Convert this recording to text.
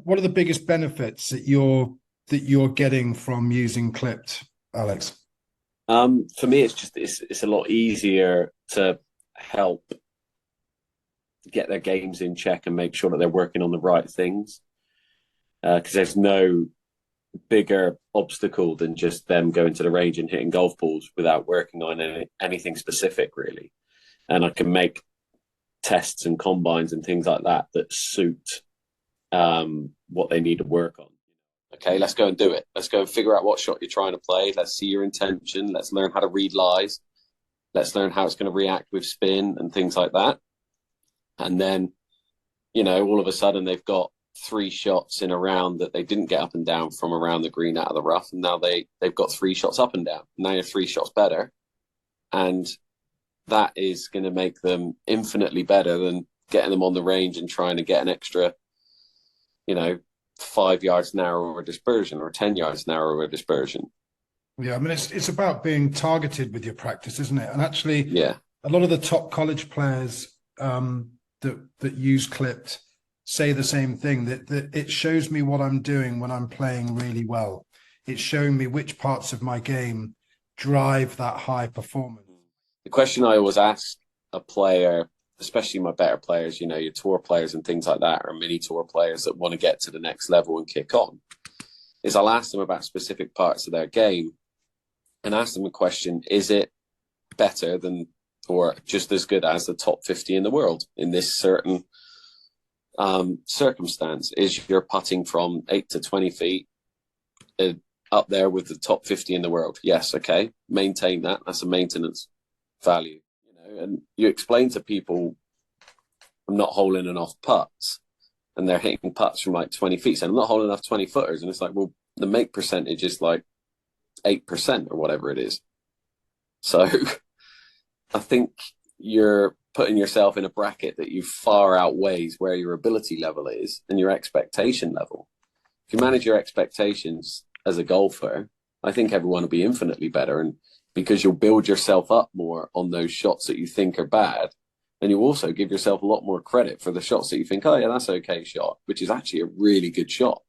What are the biggest benefits that you're getting from using Clipped, Alex? For me, it's a lot easier to help get their games in check and make sure that they're working on the right things. Because there's no bigger obstacle than just them going to the range and hitting golf balls without working on anything specific, really. And I can make tests and combines and things like that that suit what they need to work on. Okay, let's go and do it. Let's go and figure out what shot you're trying to play. Let's see your intention. Let's learn how to read lies. Let's learn how it's going to react with spin and things like that. And then, all of a sudden they've got 3 shots in a round that they didn't get up and down from around the green out of the rough. And now they've got 3 shots up and down. Now you're 3 shots better. And that is going to make them infinitely better than getting them on the range and trying to get an extra, 5 yards narrower dispersion or 10 yards narrower dispersion. Yeah, I mean, it's about being targeted with your practice, isn't it? And actually, yeah, a lot of the top college players that use Clipped say the same thing, that it shows me what I'm doing when I'm playing really well. It's showing me which parts of my game drive that high performance. The question I always ask a player, especially my better players, your tour players and things like that, or mini tour players that want to get to the next level and kick on, is I'll ask them about specific parts of their game and ask them a question: is it better than or just as good as the top 50 in the world in this certain circumstance? Is your putting from 8 to 20 feet up there with the top 50 in the world? Yes. Okay. Maintain that. That's a maintenance value. And you explain to people, I'm not holing enough putts, and they're hitting putts from like 20 feet. So I'm not holing enough 20 footers. And it's like, well, the make percentage is like 8% or whatever it is. So I think you're putting yourself in a bracket that you far outweighs where your ability level is and your expectation level. If you manage your expectations as a golfer, I think everyone will be infinitely better. And because you'll build yourself up more on those shots that you think are bad, and you also give yourself a lot more credit for the shots that you think, oh yeah, that's an okay shot, which is actually a really good shot.